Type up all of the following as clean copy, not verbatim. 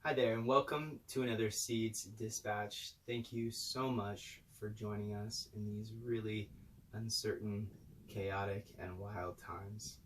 Hi there, and welcome to another Seeds Dispatch. Thank you so much for joining us in these really uncertain, chaotic, and wild times.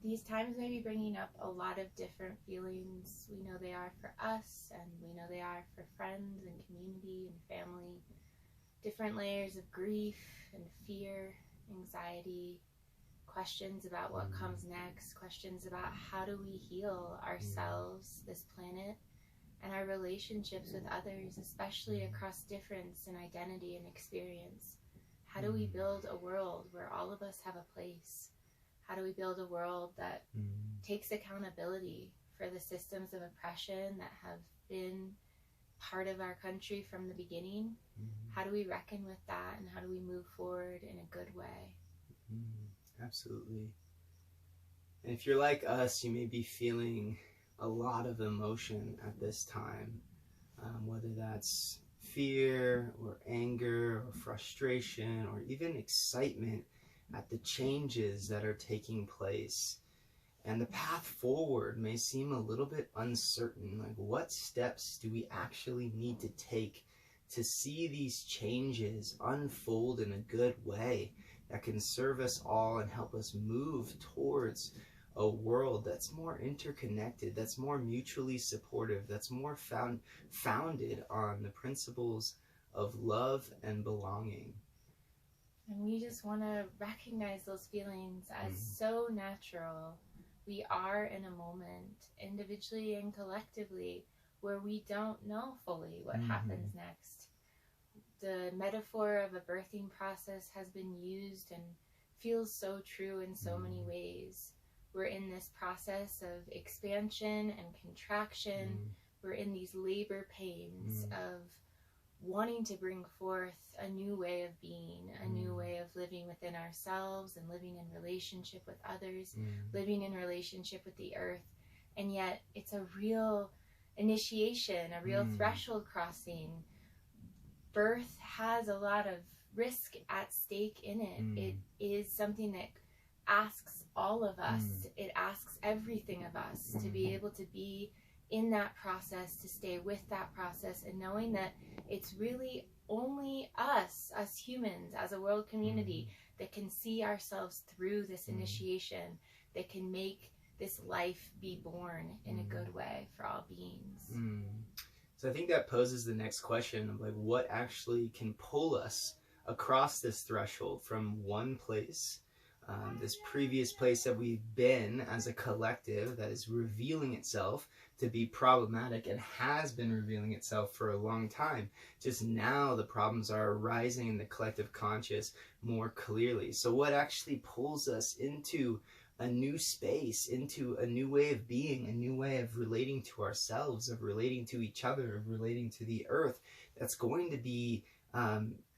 These times may be bringing up a lot of different feelings. We know they are for us, and we know they are for friends and community and family. Different layers of grief and fear, anxiety, questions about what comes next, questions about how do we heal ourselves, this planet, and our relationships with others, especially across difference in identity and experience. How do we build a world where all of us have a place? How do we build a world that takes accountability for the systems of oppression that have been part of our country from the beginning? How do we reckon with that, and how do we move forward in a good way? Absolutely. And if you're like us, you may be feeling a lot of emotion at this time, whether that's fear or anger or frustration or even excitement at the changes that are taking place. And the path forward may seem a little bit uncertain. Like, what steps do we actually need to take to see these changes unfold in a good way that can serve us all and help us move towards a world that's more interconnected, that's more mutually supportive, that's more founded on the principles of love and belonging. And we just want to recognize those feelings as so natural. We are in a moment, individually and collectively, where we don't know fully what happens next. The metaphor of a birthing process has been used and feels so true in so many ways. We're in this process of expansion and contraction. We're in these labor pains of wanting to bring forth a new way of being, a new way of living within ourselves and living in relationship with others, living in relationship with the earth. And yet it's a real initiation, a real threshold crossing. Birth has a lot of risk at stake in it. It is something that asks all of us, it asks everything of us to be able to be in that process, to stay with that process, and knowing that it's really only us as humans, as a world community, that can see ourselves through this initiation, that can make this life be born in a good way for all beings. So I think that poses the next question of, like, what actually can pull us across this threshold from one place, this previous place that we've been as a collective that is revealing itself to be problematic and has been revealing itself for a long time. Just now the problems are arising in the collective conscious more clearly. So what actually pulls us into a new space, into a new way of being, a new way of relating to ourselves, of relating to each other, of relating to the earth, that's going to be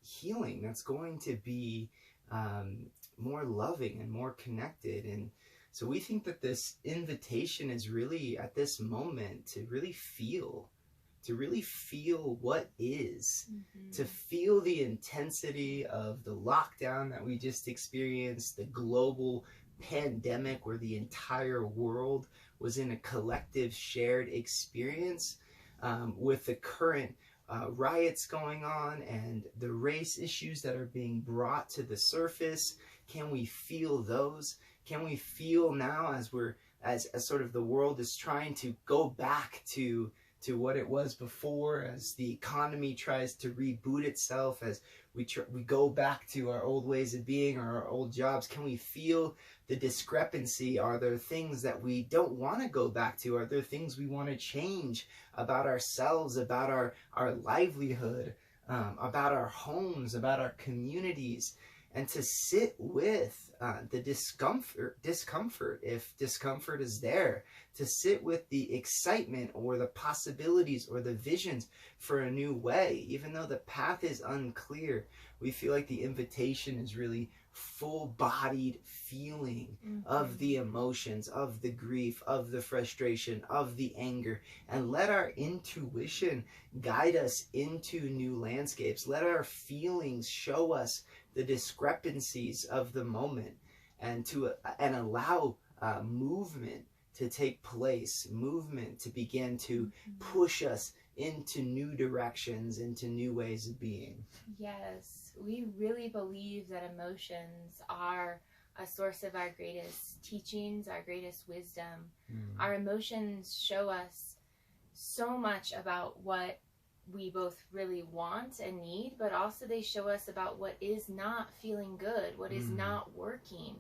healing, that's going to be more loving and more connected. And so we think that this invitation is really at this moment to really feel what is, to feel the intensity of the lockdown that we just experienced, the global pandemic where the entire world was in a collective shared experience, with the current riots going on and the race issues that are being brought to the surface. Can we feel those? Can we feel now as sort of the world is trying to go back to what it was before, as the economy tries to reboot itself, as we go back to our old ways of being or our old jobs? Can we feel the discrepancy? Are there things that we don't want to go back to? Are there things we want to change about ourselves, about our livelihood, about our homes, about our communities? And to sit with the discomfort, if discomfort is there, to sit with the excitement or the possibilities or the visions for a new way. Even though the path is unclear, we feel like the invitation is really full-bodied feeling of the emotions, of the grief, of the frustration, of the anger, and let our intuition guide us into new landscapes. Let our feelings show us the discrepancies of the moment, and allow movement to take place, movement to begin to push us into new directions, into new ways of being. Yes, we really believe that emotions are a source of our greatest teachings, our greatest wisdom. Our emotions show us so much about what we both really want and need, but also they show us about what is not feeling good, what is not working.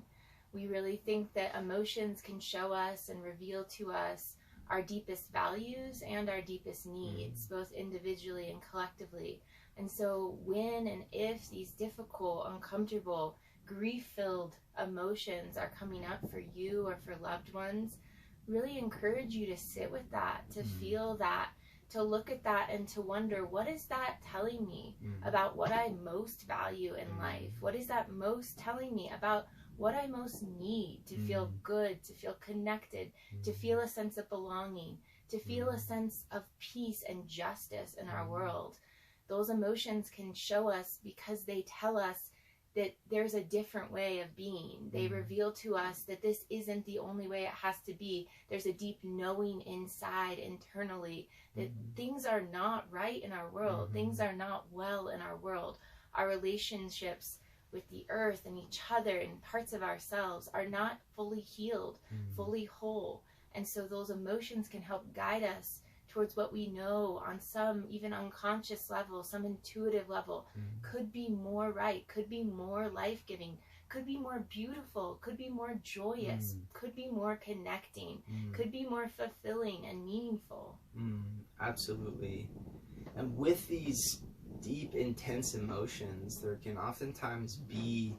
We really think that emotions can show us and reveal to us our deepest values and our deepest needs, both individually and collectively. And so when and if these difficult, uncomfortable, grief-filled emotions are coming up for you or for loved ones, really encourage you to sit with that, to feel that, to look at that and to wonder, what is that telling me about what I most value in life? What is that most telling me about what I most need to feel good, to feel connected, to feel a sense of belonging, to feel a sense of peace and justice in our world? Those emotions can show us because they tell us that there's a different way of being. They reveal to us that this isn't the only way it has to be. There's a deep knowing inside, internally, that things are not right in our world. Things are not well in our world. Our relationships with the earth and each other and parts of ourselves are not fully healed, fully whole. And so those emotions can help guide us towards what we know on some even unconscious level, some intuitive level, could be more right, could be more life-giving, could be more beautiful, could be more joyous, could be more connecting, could be more fulfilling and meaningful. Absolutely. And with these deep, intense emotions, there can oftentimes be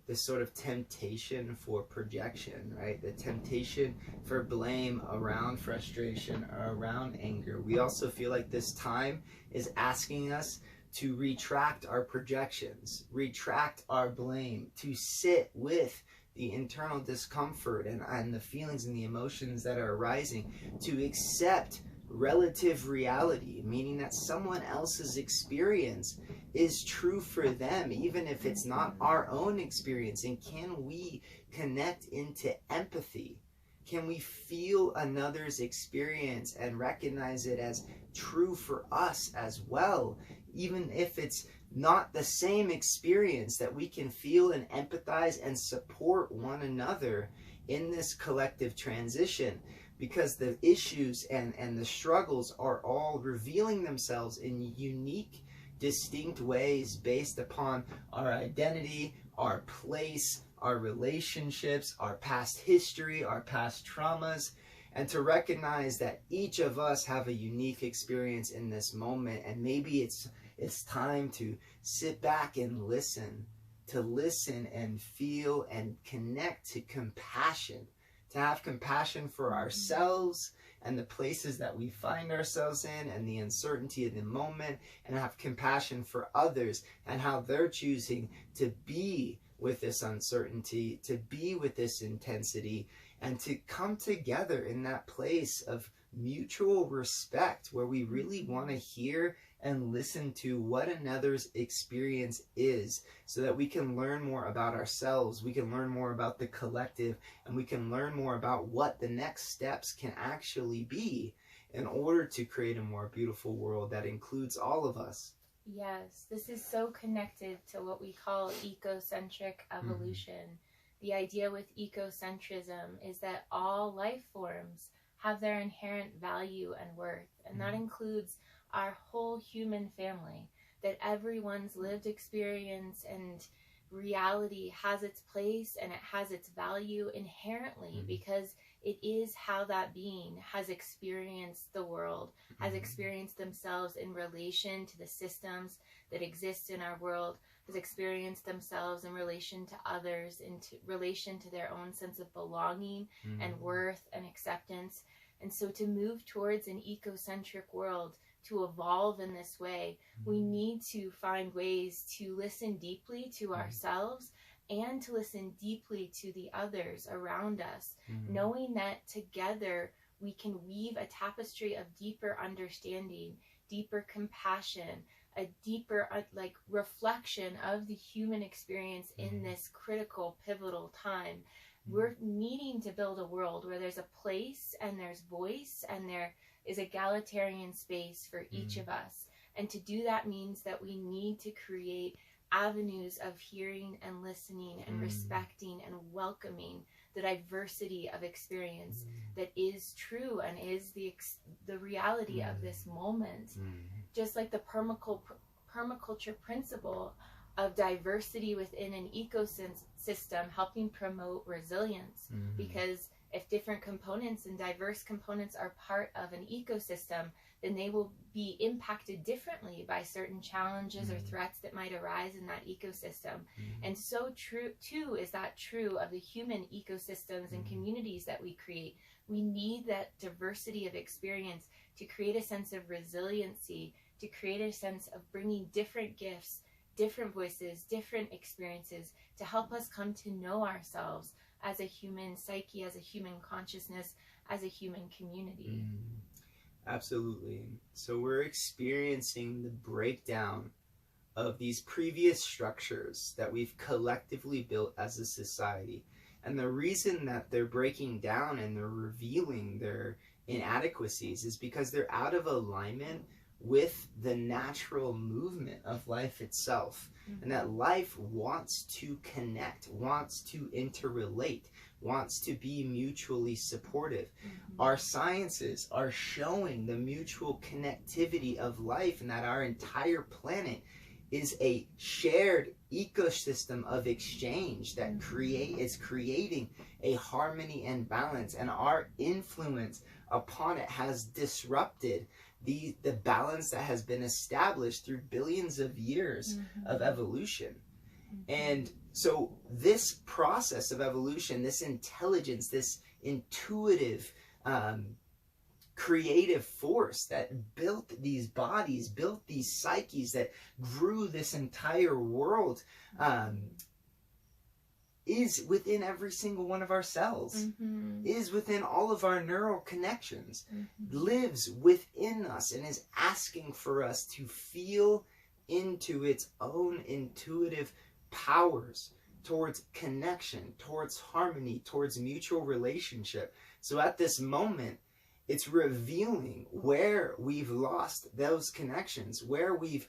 this sort of temptation for projection, right? The temptation for blame around frustration or around anger. We also feel like this time is asking us to retract our projections, retract our blame, to sit with the internal discomfort and the feelings and the emotions that are arising, to accept relative reality, meaning that someone else's experience is true for them, even if it's not our own experience. And can we connect into empathy? Can we feel another's experience and recognize it as true for us as well, even if it's not the same experience, that we can feel and empathize and support one another in this collective transition? Because the issues and the struggles are all revealing themselves in unique, distinct ways based upon our identity, our place, our relationships, our past history, our past traumas, and to recognize that each of us have a unique experience in this moment. And maybe it's time to sit back and listen, and feel and connect to compassion, to have compassion for ourselves and the places that we find ourselves in and the uncertainty of the moment, and have compassion for others and how they're choosing to be with this uncertainty, to be with this intensity, and to come together in that place of mutual respect where we really want to hear and listen to what another's experience is, so that we can learn more about ourselves, we can learn more about the collective, and we can learn more about what the next steps can actually be in order to create a more beautiful world that includes all of us. Yes, this is so connected to what we call ecocentric evolution. The idea with ecocentrism is that all life forms have their inherent value and worth, and that includes our whole human family, that everyone's lived experience and reality has its place and it has its value inherently, because it is how that being has experienced the world, has experienced themselves in relation to the systems that exist in our world, has experienced themselves in relation to others, in relation to their own sense of belonging and worth and acceptance. And so to move towards an ecocentric world, to evolve in this way, we need to find ways to listen deeply to ourselves and to listen deeply to the others around us, knowing that together we can weave a tapestry of deeper understanding, deeper compassion, a deeper reflection of the human experience in this critical, pivotal time. We're needing to build a world where there's a place and there's voice and there is egalitarian space for each of us. And to do that means that we need to create avenues of hearing and listening and respecting and welcoming the diversity of experience that is true and is the reality of this moment. Just like the permaculture principle of diversity within an ecosystem helping promote resilience. Because if different components and diverse components are part of an ecosystem, then they will be impacted differently by certain challenges or threats that might arise in that ecosystem. And so true too is that true of the human ecosystems and communities that we create. We need that diversity of experience to create a sense of resiliency, to create a sense of bringing different gifts, different voices, different experiences to help us come to know ourselves as a human psyche, as a human consciousness, as a human community. Absolutely. So we're experiencing the breakdown of these previous structures that we've collectively built as a society. And the reason that they're breaking down and they're revealing their inadequacies is because they're out of alignment with the natural movement of life itself. And that life wants to connect, wants to interrelate, wants to be mutually supportive. Our sciences are showing the mutual connectivity of life and that our entire planet is a shared ecosystem of exchange that is creating a harmony and balance, and our influence upon it has disrupted the balance that has been established through billions of years of evolution. And so this process of evolution, this intelligence, this intuitive creative force that built these bodies, built these psyches, that grew this entire world, is within every single one of our cells, is within all of our neural connections, lives within us, and is asking for us to feel into its own intuitive powers towards connection, towards harmony, towards mutual relationship. So at this moment, it's revealing where we've lost those connections, where we've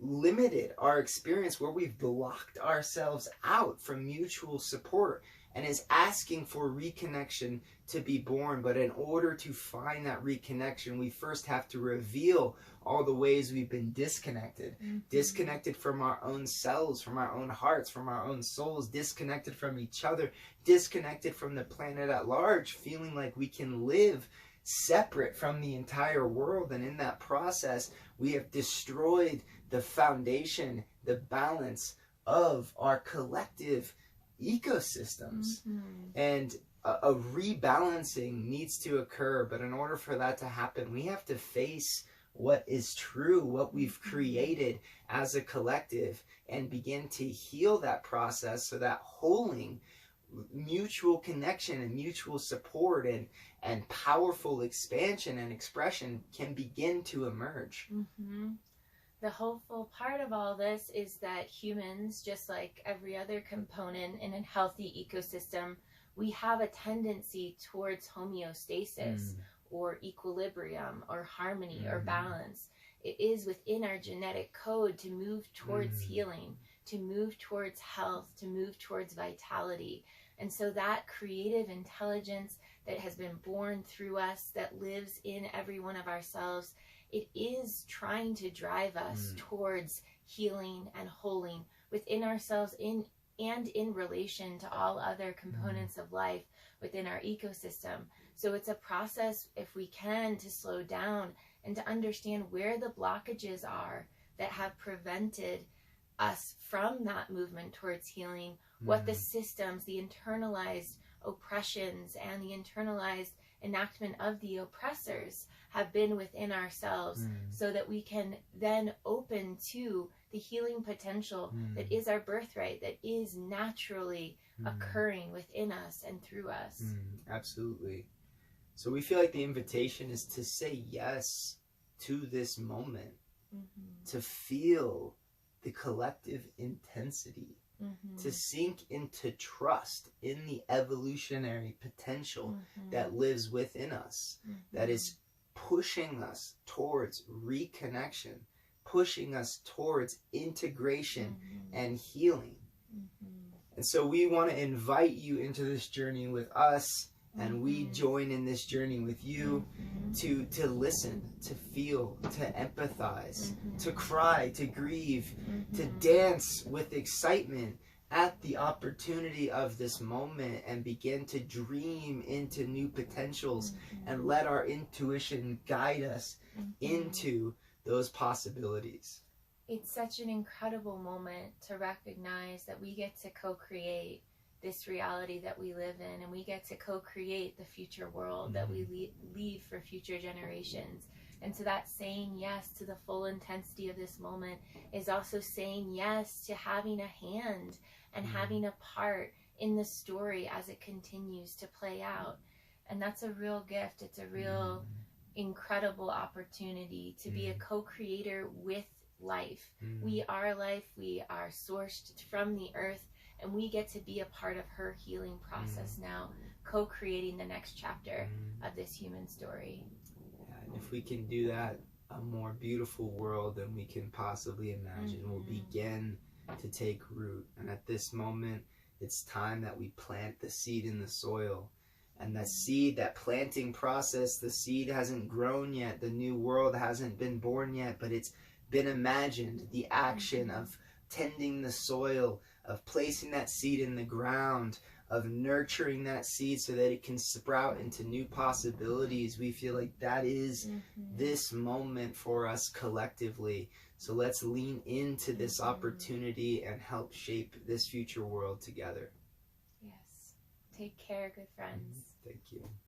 limited our experience, where we've blocked ourselves out from mutual support, and is asking for reconnection to be born. But in order to find that reconnection, we first have to reveal all the ways we've been disconnected, disconnected from our own selves, from our own hearts, from our own souls, disconnected from each other, disconnected from the planet at large, feeling like we can live separate from the entire world. And in that process, we have destroyed the foundation, the balance of our collective ecosystems. And a rebalancing needs to occur. But in order for that to happen, we have to face what is true, what we've created as a collective, and begin to heal that process so that wholing, mutual connection and mutual support and powerful expansion and expression can begin to emerge. The hopeful part of all this is that humans, just like every other component in a healthy ecosystem, we have a tendency towards homeostasis or equilibrium or harmony or balance. It is within our genetic code to move towards healing, to move towards health, to move towards vitality. And so that creative intelligence that has been born through us, that lives in every one of our cells, it is trying to drive us towards healing and holing within ourselves and in relation to all other components of life within our ecosystem. So it's a process, if we can, to slow down and to understand where the blockages are that have prevented us from that movement towards healing, what the systems, the internalized oppressions and the internalized enactment of the oppressors have been within ourselves, so that we can then open to the healing potential that is our birthright, that is naturally occurring within us and through us. Absolutely. So we feel like the invitation is to say yes to this moment, to feel the collective intensity to sink into trust in the evolutionary potential that lives within us, that is pushing us towards reconnection, pushing us towards integration and healing. And so we want to invite you into this journey with us, and we join in this journey with you to listen, to feel, to empathize, to cry, to grieve, to dance with excitement at the opportunity of this moment, and begin to dream into new potentials and let our intuition guide us into those possibilities. It's such an incredible moment to recognize that we get to co-create this reality that we live in, and we get to co-create the future world that we leave for future generations. And so that saying yes to the full intensity of this moment is also saying yes to having a hand and having a part in the story as it continues to play out. And that's a real gift. It's a real incredible opportunity to be a co-creator with life. We are life. We are sourced from the earth, and we get to be a part of her healing process now, co-creating the next chapter of this human story. Yeah, and if we can do that, a more beautiful world than we can possibly imagine will begin to take root. And at this moment, it's time that we plant the seed in the soil. And that seed, that planting process, the seed hasn't grown yet, the new world hasn't been born yet, but it's been imagined. The action of tending the soil, of placing that seed in the ground, of nurturing that seed so that it can sprout into new possibilities. We feel like that is this moment for us collectively. So let's lean into this opportunity and help shape this future world together. Yes. Take care, good friends. Thank you.